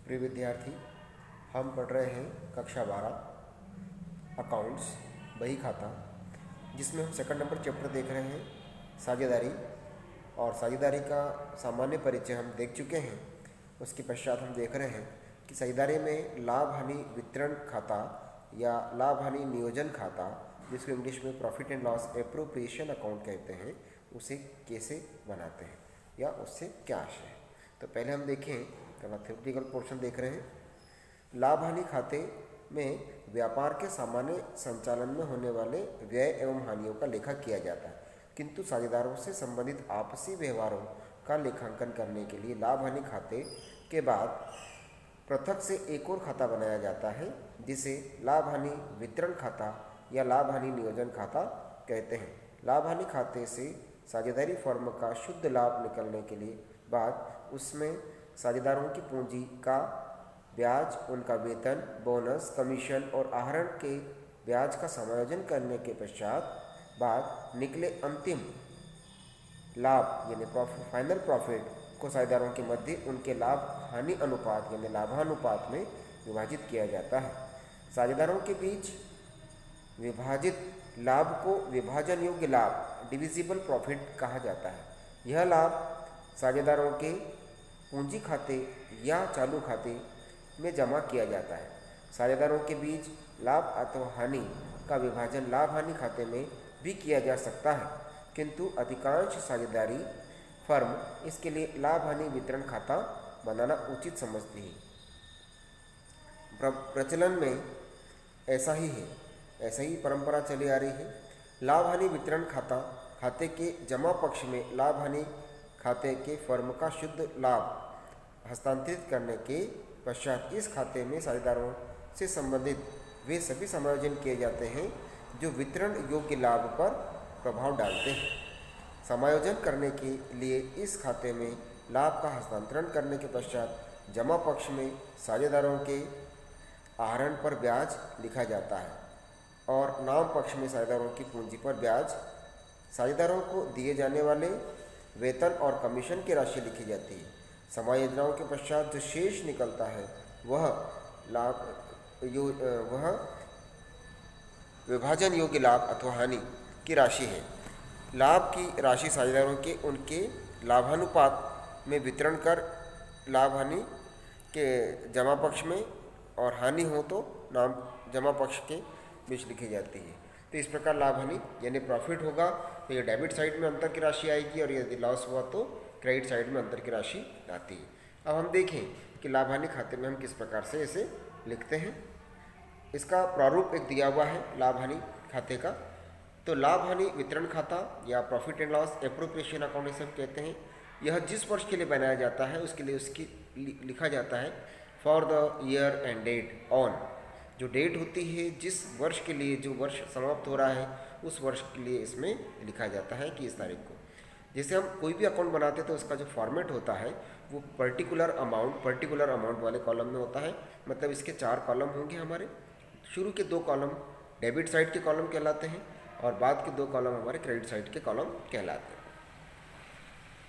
प्रिय विद्यार्थी, हम पढ़ रहे हैं कक्षा 12 अकाउंट्स बही खाता, जिसमें हम सेकंड नंबर चैप्टर देख रहे हैं साझेदारी। और साझेदारी का सामान्य परिचय हम देख चुके हैं। उसके पश्चात हम देख रहे हैं कि साझेदारी में लाभ हानि वितरण खाता या लाभ हानि नियोजन खाता, जिसको इंग्लिश में profit and loss appropriation account कहते हैं, उसे कैसे बनाते हैं या उससे क्या आशय है। तो पहले हम देखें, पहला थ्योरेटिकल पोर्शन देख रहे हैं। लाभ हानि खाते में व्यापार के सामान्य संचालन में होने वाले व्यय एवं हानियों का लेखा किया जाता है, किंतु साझेदारों से संबंधित आपसी व्यवहारों का लेखांकन करने के लिए लाभ हानि खाते के बाद पृथक से एक और खाता बनाया जाता है, जिसे लाभ हानि वितरण खाता या लाभ हानि नियोजन खाता कहते हैं। लाभ हानि खाते से साझेदारी फर्म का शुद्ध लाभ निकलने के लिए बाद उसमें साझेदारों की पूंजी का ब्याज, उनका वेतन, बोनस, कमीशन और आहरण के ब्याज का समायोजन करने के पश्चात बाद निकले अंतिम लाभ यानी फाइनल प्रॉफिट को साझेदारों के मध्य उनके लाभ हानि अनुपात यानी लाभानुपात में विभाजित किया जाता है। साझेदारों के बीच विभाजित लाभ को विभाजन योग्य लाभ डिविजिबल प्रॉफिट कहा जाता है। यह लाभ साझेदारों के पूंजी खाते या चालू खाते में जमा किया जाता है। साझेदारों के बीच लाभ अथवा हानि का विभाजन लाभ हानि खाते में भी किया जा सकता है, किंतु अधिकांश साझेदारी फर्म इसके लिए लाभ हानि वितरण खाता बनाना उचित समझती है। प्रचलन में ऐसा ही परंपरा चली आ रही है। लाभ हानि वितरण खाते के जमा पक्ष में लाभ हानि खाते के फर्म का शुद्ध लाभ हस्तांतरित करने के पश्चात इस खाते में साझेदारों से संबंधित वे सभी समायोजन किए जाते हैं जो वितरण योग्य लाभ पर प्रभाव डालते हैं। समायोजन करने के लिए इस खाते में लाभ का हस्तांतरण करने के पश्चात जमा पक्ष में साझेदारों के आहरण पर ब्याज लिखा जाता है और नाम पक्ष में साझेदारों की पूंजी पर ब्याज, साझेदारों को दिए जाने वाले वेतन और कमीशन की राशि लिखी जाती है। समायोजनाओं के पश्चात जो शेष निकलता है वह विभाजन योग्य लाभ अथवा हानि की राशि है। लाभ की राशि साझेदारों के उनके लाभानुपात में वितरण कर लाभ हानि के जमा पक्ष में और हानि हो तो नाम जमा पक्ष के बीच लिखी जाती है। तो इस प्रकार लाभ हानि यानी प्रॉफिट होगा तो ये डेबिट साइड में अंतर की राशि आएगी और यदि लॉस हुआ तो क्रेडिट साइड में अंतर की राशि आती है। अब हम देखें कि लाभ हानि खाते में हम किस प्रकार से इसे लिखते हैं। इसका प्रारूप एक दिया हुआ है लाभ हानि खाते का। तो लाभ हानि वितरण खाता या profit and loss appropriation account इसे कहते हैं। यह जिस वर्ष के लिए बनाया जाता है उसके लिए उसकी लिखा जाता है for the year end date on, जो डेट होती है जिस वर्ष के लिए जो वर्ष समाप्त हो रहा है उस वर्ष के लिए इसमें लिखा जाता है कि इस तारीख को। जैसे हम कोई भी अकाउंट बनाते हैं तो उसका जो फॉर्मेट होता है वो पर्टिकुलर अमाउंट वाले कॉलम में होता है। मतलब इसके 4 कॉलम होंगे हमारे। शुरू के 2 कॉलम डेबिट साइड के कॉलम कहलाते हैं और बाद के 2 कॉलम हमारे क्रेडिट साइड के कॉलम कहलाते हैं।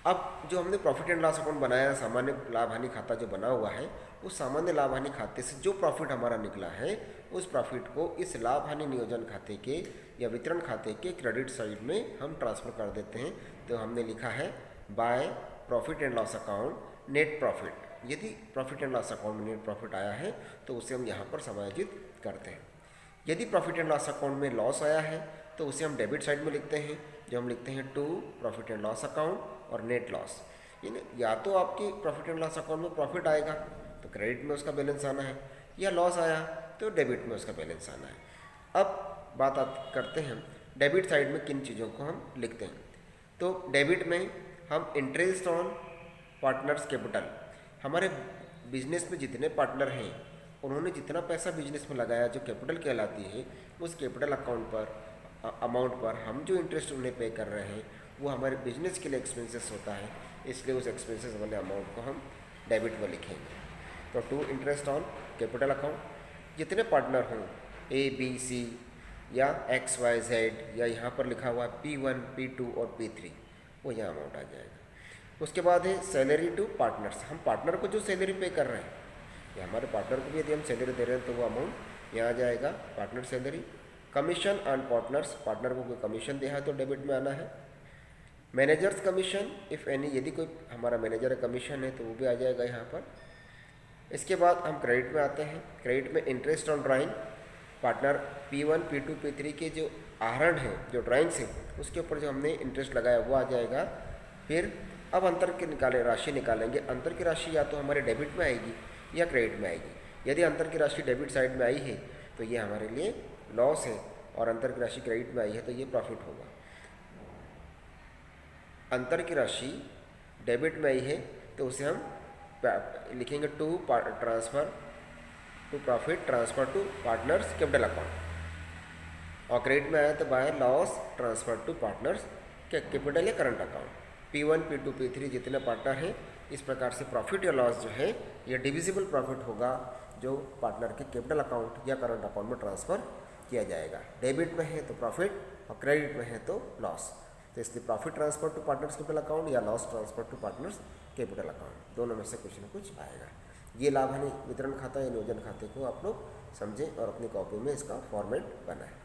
अब जो हमने प्रॉफिट एंड लॉस अकाउंट बनाया, सामान्य लाभ हानि खाता जो बना हुआ है, उस सामान्य लाभ हानि खाते से जो प्रॉफिट हमारा निकला है उस प्रॉफिट को इस लाभ हानि नियोजन खाते के या वितरण खाते के क्रेडिट साइड में हम ट्रांसफ़र कर देते हैं। तो हमने लिखा है by profit and loss account net profit. यदि प्रॉफिट एंड लॉस अकाउंट में नेट प्रॉफिट आया है तो उसे हम यहाँ पर समायोजित करते हैं। यदि प्रॉफिट एंड लॉस अकाउंट में लॉस आया है तो उसे हम डेबिट साइड में लिखते हैं, जो हम लिखते हैं to profit and loss account और नेट लॉस। या तो आपके प्रॉफिट एंड लॉस अकाउंट में प्रॉफिट आएगा तो क्रेडिट में उसका बैलेंस आना है, या लॉस आया तो डेबिट में उसका बैलेंस आना है। अब बात करते हैं डेबिट साइड में किन चीज़ों को हम लिखते हैं। तो डेबिट में हम इंटरेस्ट ऑन पार्टनर्स कैपिटल, हमारे बिजनेस में जितने पार्टनर हैं उन्होंने जितना पैसा बिजनेस में लगाया जो कैपिटल कहलाती है, उस कैपिटल अकाउंट पर अमाउंट पर हम जो इंटरेस्ट उन्हें पे कर रहे हैं वो हमारे बिजनेस के लिए एक्सपेंसेस होता है, इसलिए उस एक्सपेंसेस वाले अमाउंट को हम डेबिट में लिखेंगे। तो to interest on capital account, जितने पार्टनर हों ABC या XYZ या यहाँ पर लिखा हुआ P1, P2 और P3, वो यहाँ अमाउंट आ जाएगा। उसके बाद है सैलरी टू पार्टनर्स, हम पार्टनर को जो सैलरी पे कर रहे हैं या हमारे पार्टनर को भी यदि हम सैलरी दे रहे हैं तो वो अमाउंट यहाँ आ जाएगा partner salary. Commission on partners, partner को कोई कमीशन दिया है तो डेबिट में आना है। मैनेजर्स कमीशन इफ़ एनी, यदि कोई हमारा मैनेजर कमीशन है तो वो भी आ जाएगा यहाँ पर। इसके बाद हम क्रेडिट में आते हैं। क्रेडिट में interest on drawing, partner P1 P2 P3 के जो आहरण हैं, जो ड्राइंग्स हैं, उसके ऊपर जो हमने इंटरेस्ट लगाया वो आ जाएगा। फिर अब अंतर की राशि निकालेंगे। अंतर की राशि या तो हमारे डेबिट में आएगी या क्रेडिट में आएगी। यदि अंतर की राशि डेबिट साइड में आई है तो ये हमारे लिए लॉस है, और अंतर की राशि क्रेडिट में आई है तो ये प्रॉफिट होगा। अंतर की राशि डेबिट में आई है तो उसे हम लिखेंगे to transfer to profit transfer to partners capital account, और क्रेडिट में आया तो by loss transfer to partners capital या current account. P1 P2 P3 जितने पार्टनर हैं, इस प्रकार से प्रॉफिट या लॉस जो है ये डिविजिबल प्रॉफिट होगा जो पार्टनर के कैपिटल अकाउंट या करंट अकाउंट में ट्रांसफ़र किया जाएगा। डेबिट में है तो प्रॉफिट और क्रेडिट में है तो लॉस, तो इसलिए profit transfer to partners capital account या loss transfer to partners capital account, दोनों में से कुछ न कुछ आएगा। ये लाभ हानि वितरण खाता या नियोजन खाते को आप लोग समझें और अपनी कॉपी में इसका फॉर्मेट बनाएं।